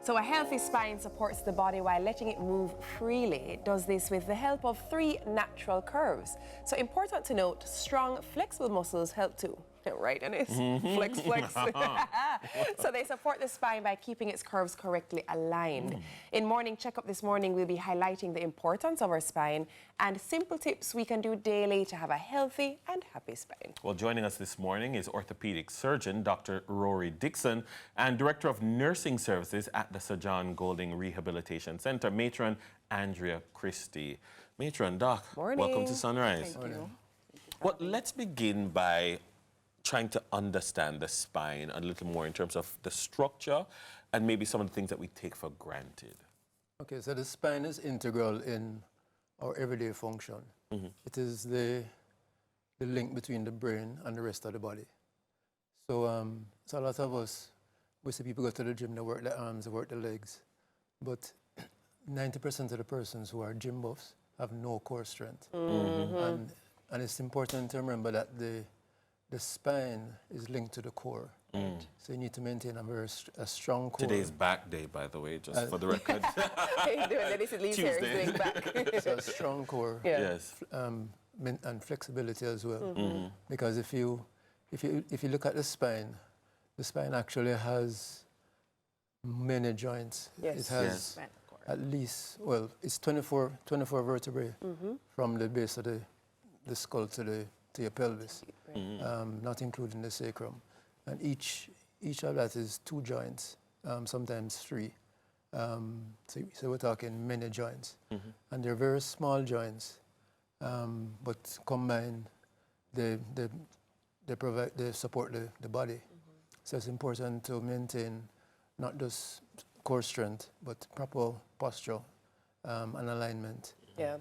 So a healthy spine supports the body while letting it move freely. It does this with the help of 3 natural curves. So important to note, strong, flexible muscles help too. Right, Dennis? Flex, flex. So they support the spine by keeping its curves correctly aligned. In Morning Checkup this morning, we'll be highlighting the importance of our spine and simple tips we can do daily to have a healthy and happy spine. Well, joining us this morning is orthopedic surgeon Dr. Rory Dixon and Director of Nursing Services at the Sir John Golding Rehabilitation Center, Matron Andrea Christie. Matron, Doc, Morning. welcome to Sunrise. Thank you. Well, let's begin by trying to understand the spine a little more in terms of the structure and maybe some of the things that we take for granted. Okay, so the spine is integral in our everyday function. It is the link between the brain and the rest of the body. So, so a lot of us, we see people go to the gym, they work their arms, they work their legs, but 90% of the persons who are gym buffs have no core strength. And it's important to remember that the spine is linked to the core. So you need to maintain a strong core. Today's back day, by the way, just for the record. How you doing? Dennis leaves here, he's doing back. So a strong core. Yeah. Yes. And flexibility as well. Because if you look at the spine actually has many joints. Yes. It has at least, well, it's 24 vertebrae from the base of the skull to your pelvis, not including the sacrum. And each of that is 2 joints, sometimes 3. So we're talking many joints. And they're very small joints, but combined, they support the body. So it's important to maintain not just core strength, but proper posture and alignment. Yeah.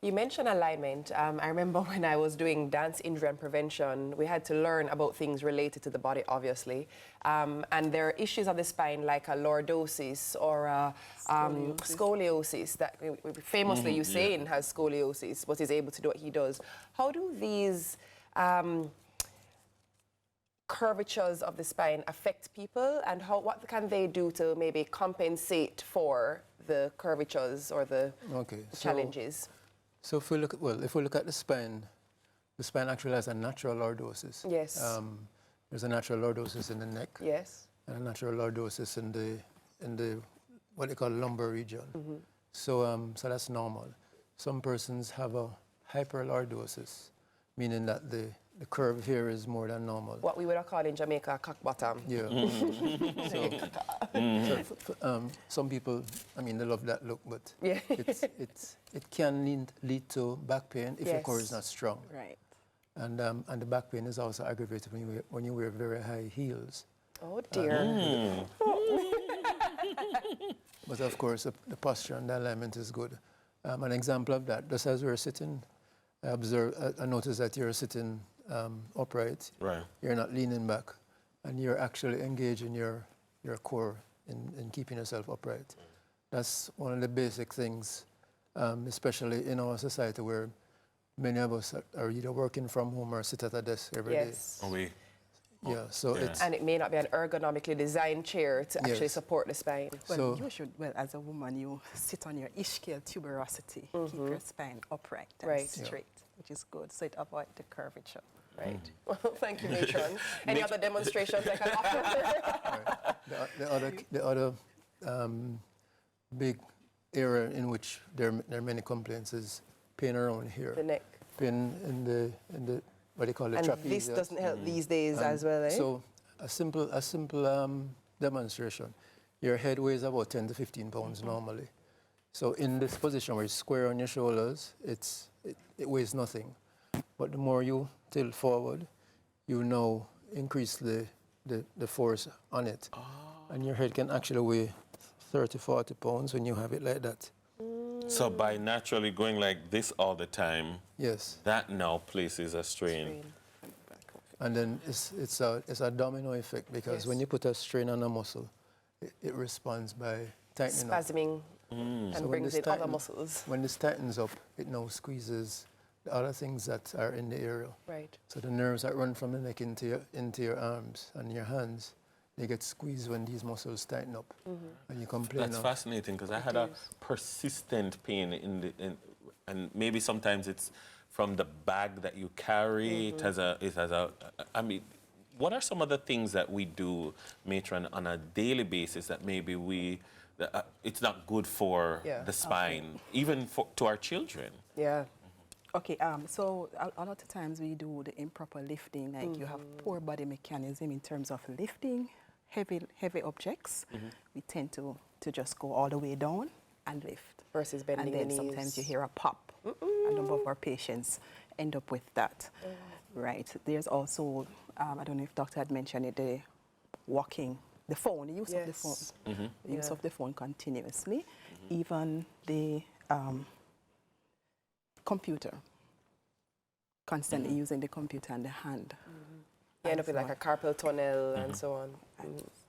You mentioned alignment. I remember when I was doing dance injury and prevention, we had to learn about things related to the body, obviously. And there are issues of the spine like a lordosis or a, scoliosis that famously Usain has scoliosis, but is able to do what he does. How do these curvatures of the spine affect people, and what can they do to maybe compensate for the curvatures or the challenges? So if we look at the spine actually has a natural lordosis. Yes. There's a natural lordosis in the neck. Yes. And a natural lordosis in the what they call lumbar region. So that's normal. Some persons have a hyperlordosis, meaning that the curve here is more than normal. What we would call in Jamaica cock bottom. Yeah. Some people, I mean, they love that look, but it can lead to back pain if your core is not strong. Right. And the back pain is also aggravated when you wear very high heels. Oh dear. But of course, the posture and the alignment is good. An example of that, just as we're sitting, I notice that you're sitting upright. Right. You're not leaning back, and you're actually engaging your core in keeping yourself upright. That's one of the basic things, especially in our society where many of us are either working from home or sit at a desk every day. Oh, we. Yeah, so it's... And it may not be an ergonomically designed chair to actually support the spine. Well, So- you should, as a woman, you sit on your ischial tuberosity, keep your spine upright and Right. straight, which is good, so it avoids the curvature. Right. Well, thank you, Matron. Any other demonstrations I can offer? The other big area in which there are many complaints is pain around here. The neck. Pain in the what they call the And trapezius. this doesn't help these days as well, eh? So a simple demonstration. Your head weighs about 10 to 15 pounds normally. So in this position where it's square on your shoulders, it weighs nothing. But the more you tilt forward, you now increase the force on it. And your head can actually weigh 30, 40 pounds when you have it like that. So by naturally going like this all the time, Yes. that now places a strain. And then it's a domino effect because when you put a strain on a muscle, it responds by tightening up. Spasming and So when brings this in other tighten- muscles. When this tightens up, it now squeezes the other things that are in the area. Right. So the nerves that run from the neck into your arms and your hands, they get squeezed when these muscles tighten up. And you complain That's of, fascinating because I had a persistent pain and maybe sometimes it's from the bag that you carry. It has a. I mean, what are some of the things that we do, Matron, on a daily basis that maybe it's not good for the spine, even to our children? Yeah. Okay, so a lot of times we do the improper lifting, like you have poor body mechanism in terms of lifting heavy objects. We tend to just go all the way down and lift. Versus bending and then the knees. sometimes you hear a pop. A number of our patients end up with that. Right. There's also, I don't know if doctor had mentioned it, the walking, the phone, the use of the phone. The use of the phone continuously. Even the computer, constantly using the computer and the hand. You end up with like a carpal tunnel and so on.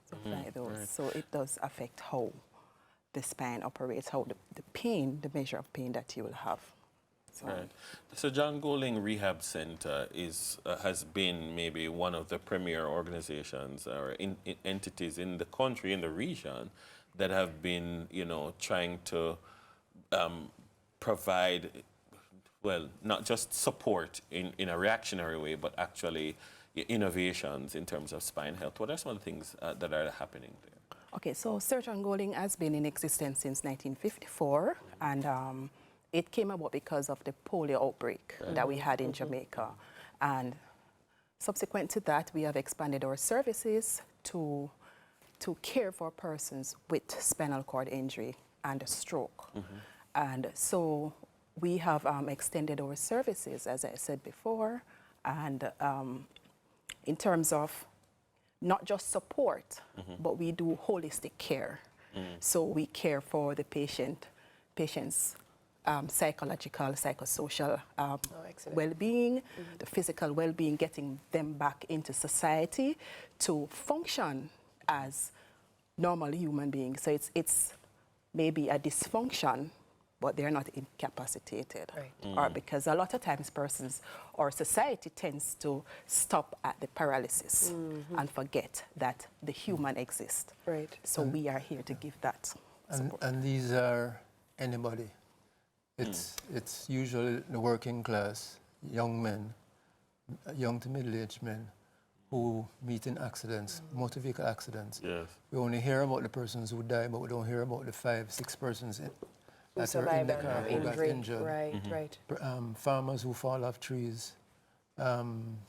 Stuff like those. Right. So it does affect how the spine operates, how the pain, the measure of pain that you will have. So. Right. So John Golding Rehab Center has been maybe one of the premier organizations or entities in the country, in the region, that have been, trying to provide, well, not just support in a reactionary way, but actually innovations in terms of spine health. What are some of the things that are happening there? Okay, so Sir John Golding has been in existence since 1954, and it came about because of the polio outbreak that we had in Jamaica. And subsequent to that, we have expanded our services to care for persons with spinal cord injury and a stroke. And so we have extended our services, as I said before, and in terms of not just support, but we do holistic care. So we care for the patient's psychological, psychosocial well-being, the physical well-being, getting them back into society to function as normal human beings. So it's maybe a dysfunction, but they're not incapacitated. Right. Or because a lot of times persons or society tends to stop at the paralysis and forget that the human exists. Right. So we are here to give that support. and these are anybody. It's usually the working class, young men, young to middle-aged men who meet in accidents, motor vehicle accidents. Yes. We only hear about the persons who die, but we don't hear about the 5-6 persons Who that are in the survived car who got injury. injured. Right. Farmers who fall off trees,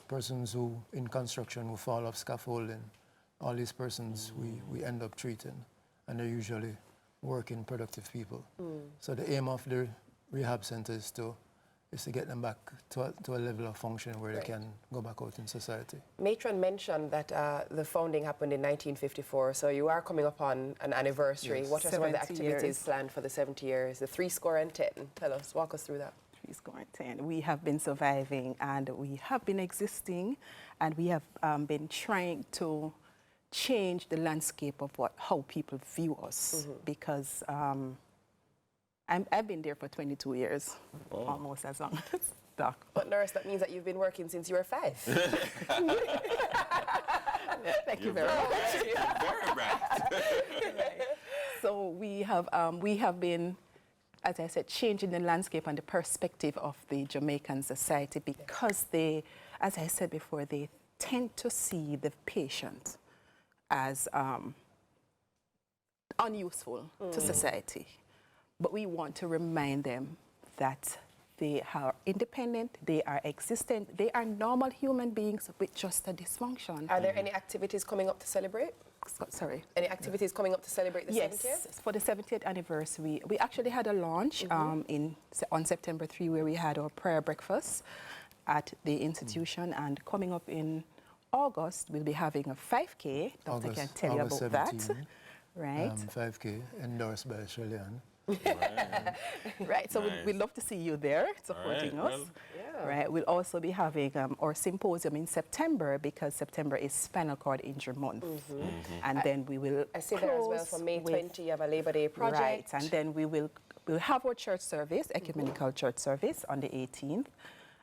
persons who in construction who fall off scaffolding. All these persons we end up treating, and they're usually working, productive people. So the aim of the rehab center is to get them back to a level of function where they can go back out in society. Matron mentioned that the founding happened in 1954, so you are coming up on an anniversary. Yes. What are some of the 70 activities years. planned for the 70 years, the 70? Tell us, walk us through that. We have been surviving and we have been existing, and we have been trying to change the landscape of how people view us, because I've been there for 22 years, almost as long as Doc. But nurse, that means that you've been working since you were 5. Thank you very much. So we have been, as I said, changing the landscape and the perspective of the Jamaican society, because they, as I said before, they tend to see the patient as unuseful to society. But we want to remind them that they are independent, they are existent, they are normal human beings with just a dysfunction. Are there any activities coming up to celebrate? Sorry. Any activities coming up to celebrate the 70th? Yes, for the 70th anniversary. We actually had a launch on September 3, where we had our prayer breakfast at the institution, and coming up in August, we'll be having a 5K. Doctor can tell you about 17, that. Right. 5K endorsed by Shirley-Ann. Right, so we'd love to see you there supporting us. Well, Right, we'll also be having our symposium in September, because September is Spinal Cord Injury Month. And then we will I see there as well, close for May with- 20, you have a Labor Day project. Right, and then we'll have our church service, ecumenical church service, on the 18th.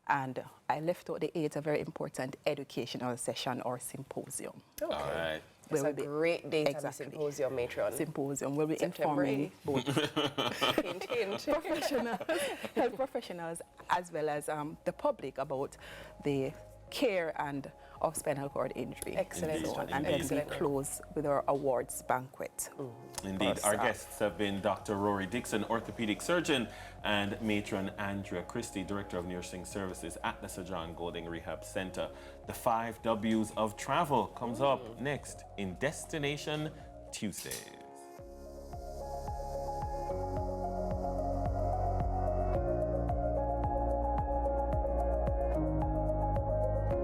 And I left out the 8th, a very important educational session or symposium. Okay. all right. It's where a we'll be great date of the exactly. symposium, Matron. Symposium. We'll be September informing 8th. both Hint, hint. health professionals as well as the public about the care and of spinal cord injury. Excellent. And so on. And then we Excellent. close with our awards banquet. Indeed. for Our staff. guests have been Dr. Rory Dixon, orthopedic surgeon, and matron Andrea Christie, director of nursing services at the Sir John Golding Rehab Center. The 5 W's of travel comes up next in Destination Tuesdays.